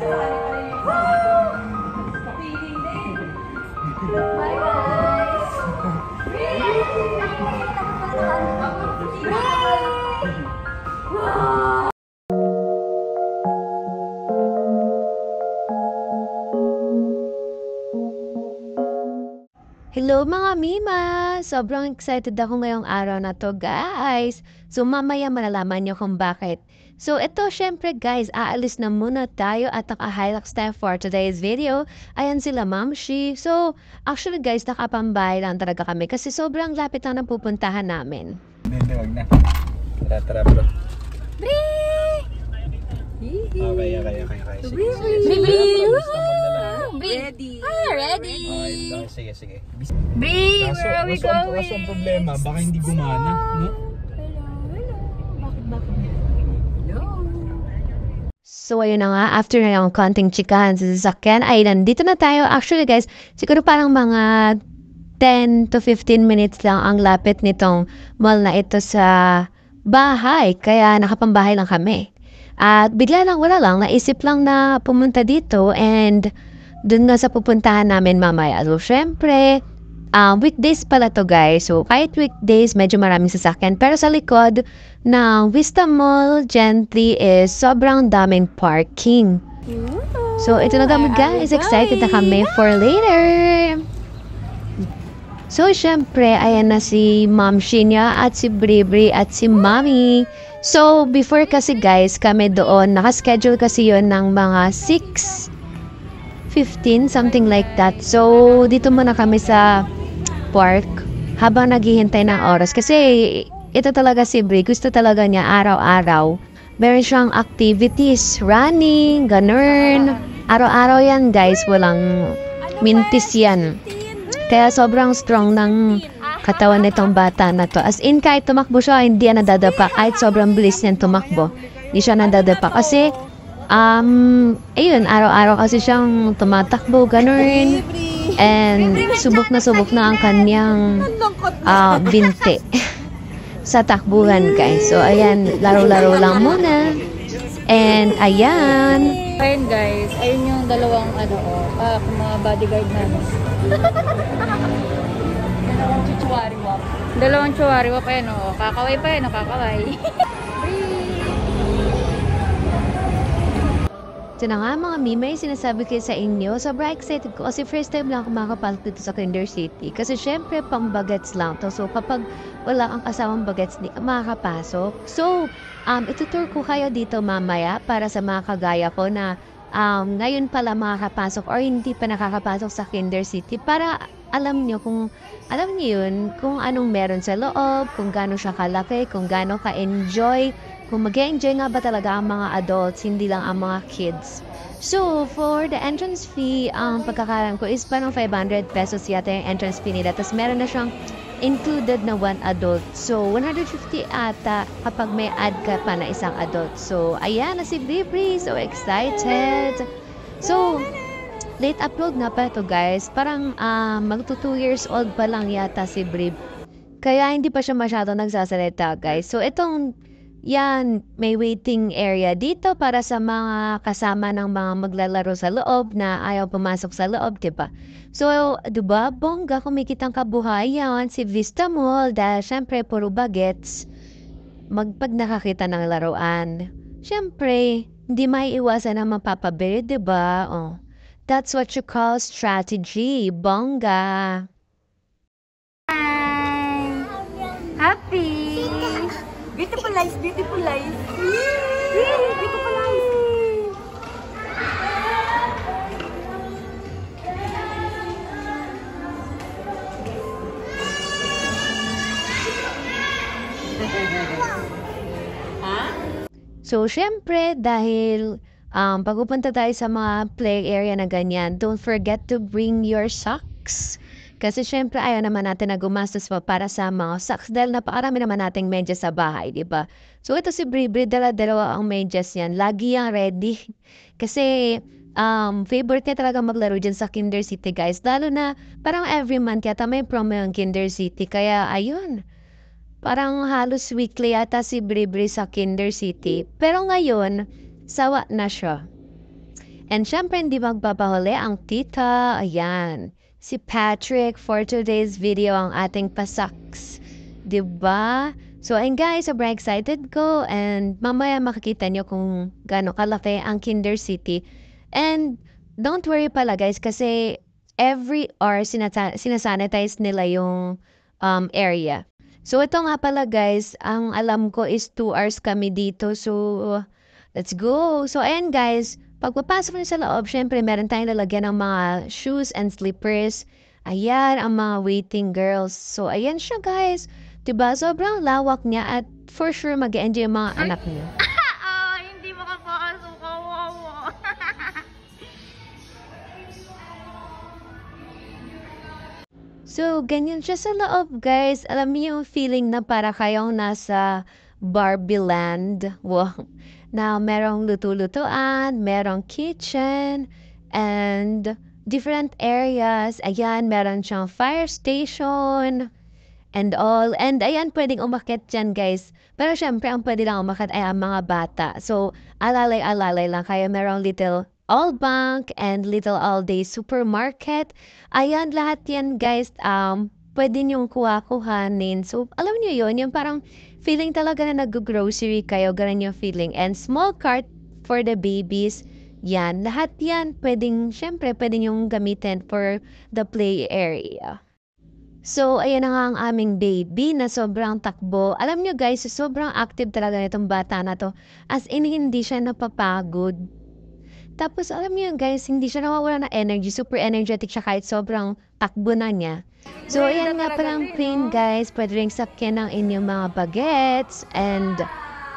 Bye guys! Hello mga Mima! Sobrang excited ako ngayong araw na to guys. So mamaya malalaman nyo kung bakit. So ito syempre guys, aalis na muna tayo at naka-Hilux tayo for today's video. Ayan sila Ma'am Shi. So actually guys, nakapambay lang talaga kami kasi sobrang lapit lang ng pupuntahan namin. Hindi, wag na. Tara bro. Okay. Ready! Sige. Bree, where are we going? Kaso ang problema, baka hindi gumana, no? So ayun na nga, after na yung konting chikahan sa sasakyan, ay nandito na tayo. Actually guys, siguro parang mga 10 to 15 minutes lang ang lapit nitong mall na ito sa bahay. Kaya nakapambahay lang kami. At bigla lang, wala lang, naisip lang na pumunta dito and dun nga sa pupuntahan namin mamaya. So syempre, weekdays pala to guys. So kahit weekdays, medyo maraming sasakyan. Pero sa likod ng Vista Mall, Gently is sobrang daming parking. So ito na kami guys, excited na kami for later. So syempre, ayan na si Ma'am Shinya at si Bribri at si Mami. So before kasi guys, kami doon, nakaschedule kasi yon ng mga 6:15, something like that. So dito muna kami sa park habang naghihintay ng oras kasi ito talaga si Bri, gusto talaga niya araw-araw meron siyang activities, running, ganun. Araw-araw yan guys, walang mintis yan. Kaya sobrang strong ng katawan nitong bata na to. As in, kahit tumakbo siya, hindi yan nadadapa. Kahit sobrang bilis niyan tumakbo, hindi siya nadadapa. Kasi, ayun, araw-araw kasi siyang tumatakbo, ganun. And, subok na ang kanyang binti sa takbuhan, guys. So, ayan, laro-laro lang muna. And, ayan. Ayun, guys. Ayun yung dalawang, mga bodyguard namin. Dalawang chuwariwap. Ayan, kakaway pa yan, kakaway. Ito na nga mga mimay, sinasabi ko sa inyo, sobrang excited ko kasi first time lang ako makapasok dito sa Kinder City. Kasi syempre, pang bagets lang to. So, kapag wala kang kasamang bagets, hindi ka makakapasok. So, itutour ko kayo dito mamaya para sa mga kagaya ko na ngayon pala makakapasok or hindi pa nakakapasok sa Kinder City para alam niyo yun, kung anong meron sa loob, kung gaano siya kalaki, kung gaano ka-enjoy, kung mag-enjoy nga ba talaga ang mga adults, hindi lang ang mga kids. So, for the entrance fee, ang pagkakalam ko is parang 500 pesos yata yung entrance fee nila. Tapos meron na siyang included na one adult. So, 150 ata kapag may add ka pa na isang adult. So, ayan na si Bribri. So excited! So, late upload nga pa ito guys. Parang magto 2 years old pa lang yata si Brib. Kaya hindi pa siya masyado nagsasalita guys. So, itong yan, may waiting area dito para sa mga kasama ng mga maglalaro sa loob na ayaw pumasok sa loob, diba? So, diba, bongga, kumikitang kabuhayan si Vista Mall dahil syempre puro bagets pag nakakita ng laruan. Syempre, hindi may iwasan na mapapabili, diba? Oh, that's what you call strategy, bongga. Hi! Happy! Beautiful life, beautiful life. Beautiful life. So, syempre, dahil pagpupunta tayo sa mga play area na ganyan, don't forget to bring your socks. Kasi syempre, ayaw naman natin na gumastos pa para sa mga socks dahil napakarami naman nating medyas sa bahay, di ba? So, ito si Bribri, dala-dalawa ang medyas yan. Lagi yang ready. Kasi, favorite niya talaga maglaro dyan sa Kinder City, guys. Lalo na, parang every month yata may promo yung Kinder City. Kaya, ayun. Parang halos weekly yata si Bribri sa Kinder City. Pero ngayon, sawa na siya. And syempre, hindi magpapahuli ang tita. Ayan. Si Patrick for today's video ang ating pasaks. Diba? So, ayun guys, sobrang excited ko. And mamaya makikita nyo kung gaano kalaki ang Kinder City. And don't worry pala guys, kasi every hour sinasanitize nila yung area. So, ito nga pala guys, ang alam ko is 2 hours kami dito. So, let's go. So, ayan guys, pag papasok nyo sa loob, syempre meron tayong lalagyan ng mga shoes and slippers. Ayan, ang mga waiting girls. So, ayan siya guys. Diba? Sobrang lawak niya at for sure mag-enjoy yung mga anak niyo. Hindi makapasok. Kawawa. So, ganyan siya sa loob, guys. Alam niyo yung feeling na para kayong nasa Barbie Land. Wow. Na merong luto-lutuan, merong kitchen, and different areas. Ayan, meron siyang fire station, and all. And ayan, pwedeng umakyat dyan, guys. Pero syempre, ang pwede lang umakyat ay ang mga bata. So, alalay-alalay lang kayo. Merong little all bank and little all day supermarket. Ayan, lahat yan guys, pwede niyong kuha-kuhanin. So, alam niyo yun, yung parang feeling talaga na nag-grocery kayo, ganun yung feeling. And small cart for the babies, yan. Lahat yan, syempre, pwede niyong gamitin for the play area. So, ayan na nga ang aming baby na sobrang takbo. Alam niyo guys, sobrang active talaga nitong bata na to. As in, hindi siya napapagod. Tapos, alam niyo guys, hindi siya nawawala ng energy. Super energetic siya kahit sobrang takbo na niya. So, ayan nga palang plane guys. Pwede rin sakyan ng inyong mga bagets. And,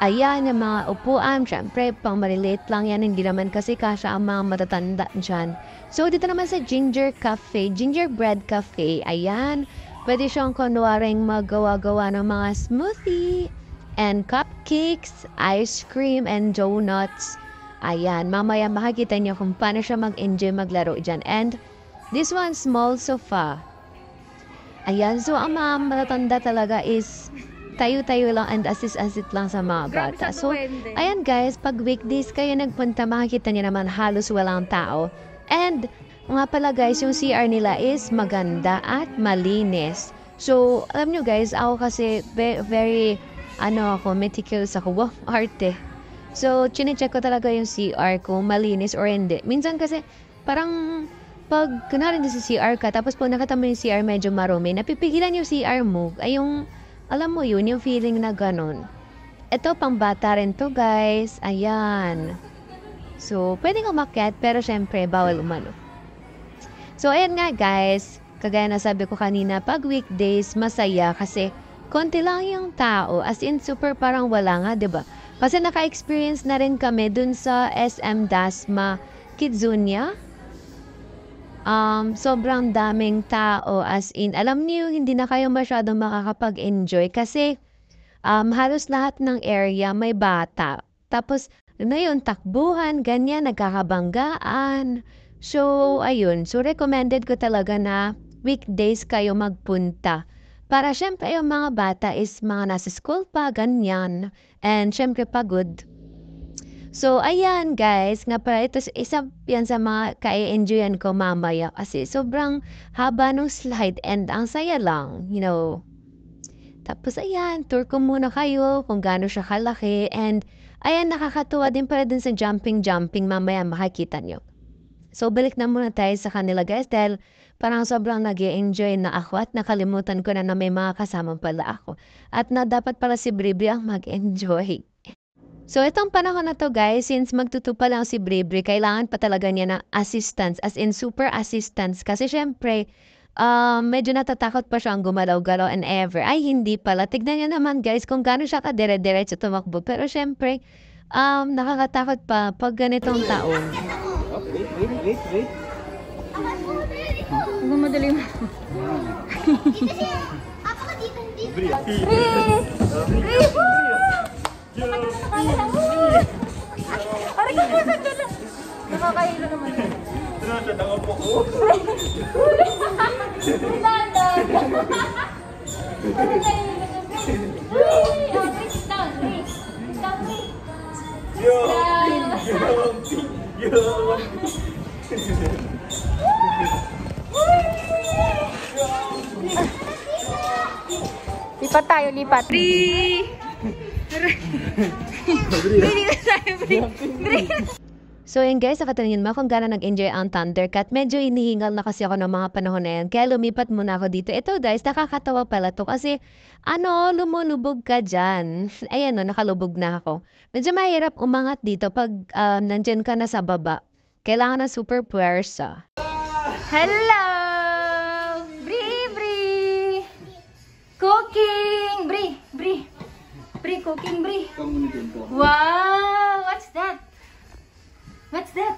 ayan yung mga upuan. Siyempre, pang maliliit lang yan. Hindi naman kasi kasya ang mga matatanda dyan. So, dito naman sa Gingerbread Cafe. Ayan. Pwede siyang kunwaring magawa-gawa ng mga smoothie. And cupcakes, ice cream, and donuts. Ayan, mamaya makikita niyo kung paano siya mag-enjoy maglaro dyan. And this one, small sofa. Ayan, so ang mga matatanda talaga is tayo-tayo lang and assist lang sa mga bata. So, ayan guys, pag weekdays kayo nagpunta, makikita niyo naman halos walang tao. And nga pala guys, yung CR nila is maganda at malinis. So, alam niyo guys, ako kasi very, meticulous ako. Wow, arte. So, chinecheck ko talaga yung CR kung malinis or hindi. Minsan kasi, parang, pag kunwari sa CR ka, tapos pag nakita mo yung CR medyo marumi, napipigilan yung CR mo. Ay yung, alam mo yun, yung feeling na ganun. Ito, pang bata rin to guys. Ayan. So, pwedeng umakyat, pero syempre, bawal umano. So, ayan nga guys. Kagaya na sabi ko kanina, pag weekdays, masaya kasi konti lang yung tao. As in, super parang wala nga, diba? Kasi naka-experience na rin kami dun sa SM Dasma Kidzunya. Sobrang daming tao, as in, alam niyo, hindi na kayo masyadong makakapag-enjoy kasi halos lahat ng area may bata. Tapos, yun, takbuhan, ganyan, nagkakabanggaan. So, ayun. So, recommended ko talaga na weekdays kayo magpunta. Para syempre yung mga bata is mga nasa school pa, ganyan. And syempre pagod. So, ayan guys. Nga pala, ito isa yan sa mga kai-enjoyan ko mamaya. Kasi sobrang haba ng slide and ang saya lang, you know. Tapos ayan, tour ko muna kayo kung gaano siya kalaki. And ayan, nakakatuwa din pala din sa jumping mamaya makikita nyo. So, balik na muna tayo sa kanila guys dahil parang sobrang nag-i-enjoy na ako at nakalimutan ko na may mga kasama pala ako. At na dapat pala si Bribri ang mag-enjoy. So, itong panahon na to guys, since magtutupa lang si Bribri, kailangan pa talaga niya ng assistance, as in super assistance. Kasi syempre, medyo natatakot pa siyang gumalaw-galaw and ever. Ay, hindi pala. Tignan niyo naman guys kung gaano siya kadire-diretso tumakbo. Pero syempre, nakakatakot pa pag ganitong taon. Wait. Huwag madali mo. Nakakahilo naman. Lipat tayo, lipat. So yun guys, nakatanungin mo kung gano'n nag-enjoy ang Thundercat. Medyo inihingal na kasi ako ng mga panahon na yan. Kaya lumipat muna ako dito. Ito guys, nakakatawa pala to kasi lumulubog ka dyan. Ayan o, nakalubog na ako. Medyo mahirap umangat dito pag nandyan ka na sa baba. Kailangan na super puwersa. Hello! Bri! Cooking! Bri, cooking, Bri. Wow! What's that? What's that?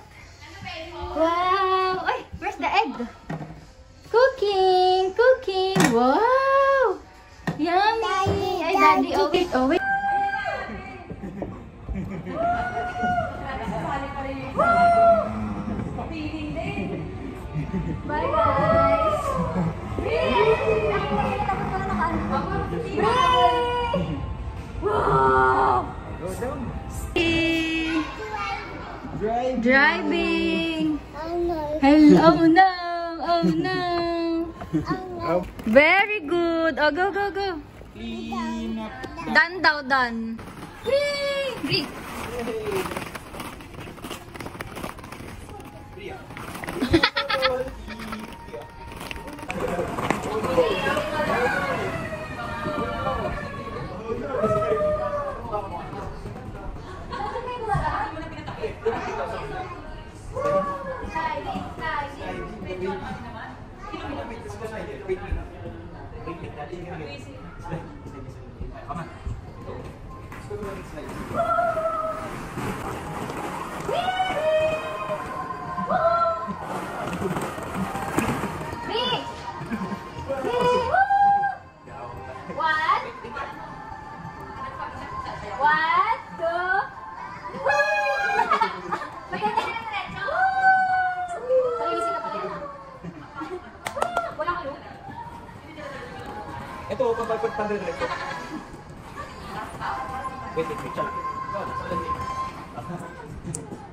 Wow! Ay, where's the egg? Cooking! Wow! Yummy! Ay, Daddy, oh wait. Bye, guys! Wow! Driving! Hello! Oh no! Very good! Oh, go! Done daw, done! Green! What? Two? Maganda na yung diretso. Pag-iisip ka pa rin. Wala ka look. Ito, pag-pag-pag direct. Wait. Chala.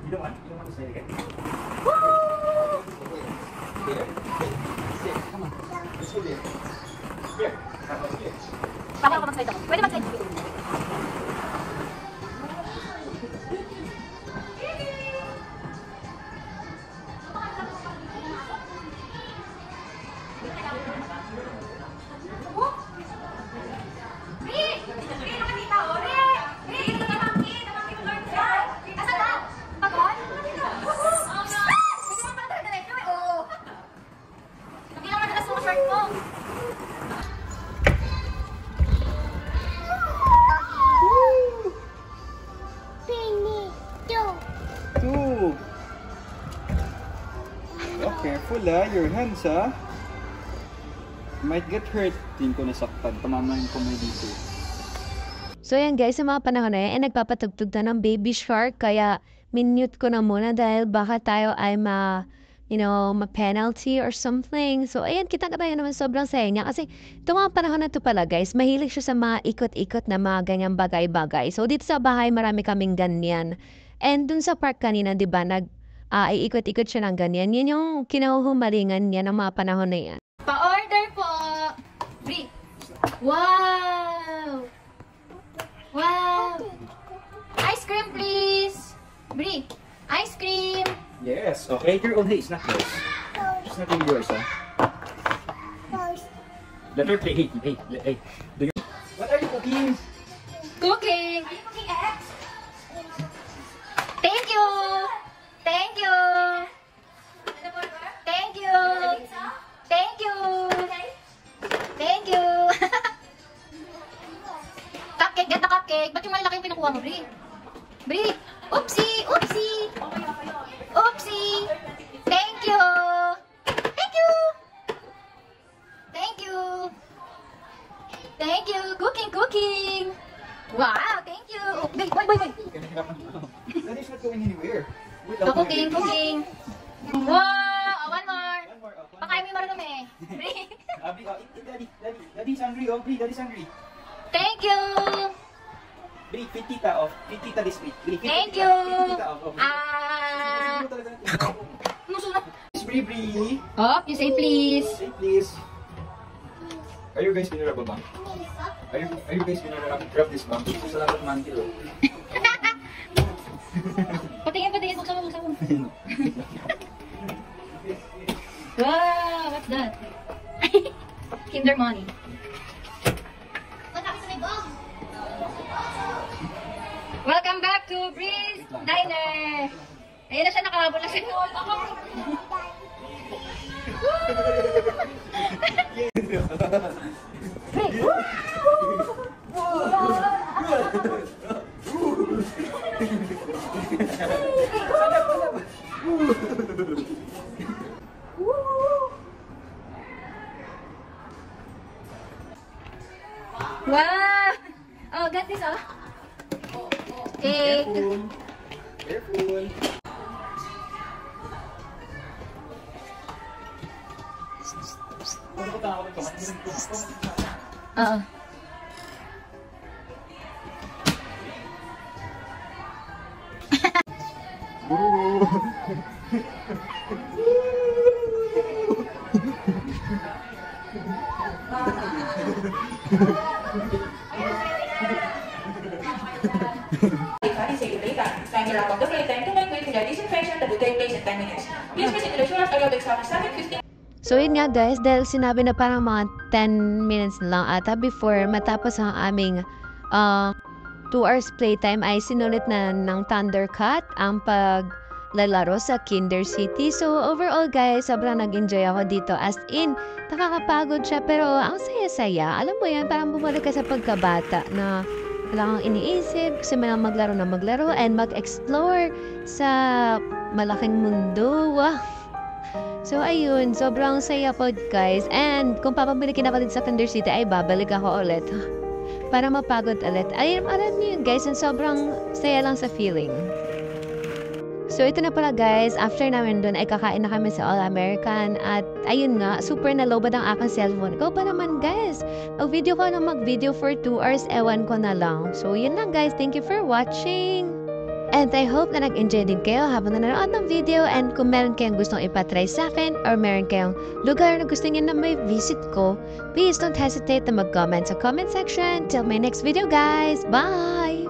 You don't want to say it again? Here. Come on. Let's go there. Here. Bakit ako mag-slide ako? Pwede mag-slide. Careful your hands might get hurt. Tingin ko nasaktan. Tamamahin ko may dito. So yan guys, sa mga panahon na yan, nagpapatugtog na ng Baby Shark. Kaya minute ko na muna dahil baka tayo ay ma-penalty or something. So ayan, kita ka tayo naman sobrang saya niya. Kasi itong mga panahon na ito pala guys, mahilig siya sa mga ikot-ikot na mga ganyang bagay-bagay. So dito sa bahay, marami kaming ganyan. And dun sa park kanina, di ba, iikot-ikot siya ng ganyan. Yun yung kinahuhumalingan niya ng mga panahon na yan. Pa-order po! Bri! Wow! Wow! Ice cream, please! Bri! Ice cream! Yes. Okay, your own. Hey, it's not yours. It's not really yours, Let her play. Hey. What are you cooking? Cooking! Cooking eggs! Thank you! Thank you! Thank you! Thank you! Thank you! Cupcake, get the cupcake. Ba't yung malaki yung pinukuha mo, Bri? Bri! Oopsie! Oopsie! Oopsie! Thank you! Thank you! Thank you! Thank you! Cooking! Wow! Thank you! Wait! That is not going anywhere. Cooking! Wow! One more! Pakain mo yung marunong eh. Bri! Daddy's hungry. Bri, daddy's hungry. Thank you! Bri, feed tita off. Feed tita this week. Bri, feed Thank tita. you! Feed tita off. Nusunod. Miss Bri. Oh, you say please. Say please. Are you guys gonna rub a bank? Are you guys gonna rub this bank? It's a lot of mantle. Patingin. Buksan mo. Wow, what's that? Kinder money. Welcome back to Breeze Diner. Ayan na siya, nakahabol na siya. Wow! Oh, got this, oh. Okay. Careful. Oo. Time your laptop. The play time to make with the disinfection that will take place in 10 minutes. Please proceed to the short aerobic exam 7:15. So yun nga guys, dahil sinabi na parang mga 10 minutes na lang ata before matapos ang aming 2 hours playtime ay sinulit na ng Thundercat ang paglalaro sa Kinder City. So overall guys, sobrang nag-enjoy ako dito. As in, nakakapagod siya pero ang saya-saya. Alam mo yan, parang bumalik ka sa pagkabata na wala kang iniisip, gusto mo lang maglaro and mag-explore sa malaking mundo. Wow! So, ayun. Sobrang saya po, guys. And, kung papabalikin ako din sa Kinder City, ay babalik ako ulit. Para mapagod ulit. Ayun, alam niyo yun, guys. And sobrang saya lang sa feeling. So, ito na pala, guys. After namin dun, ay kakain na kami sa All-American. At, ayun nga, super nalobad ang aking cellphone. Ikaw pa naman, guys. Mag-video ko na mag-video for 2 hours. Ewan ko na lang. So, yun lang, guys. Thank you for watching. And I hope na nag-enjoy din kayo habang nanonood ng video, and kung meron kayong gustong ipatry sa akin or meron kayong lugar na gusto niyo na may visit ko, please don't hesitate na mag-comment sa comment section. Till my next video guys! Bye!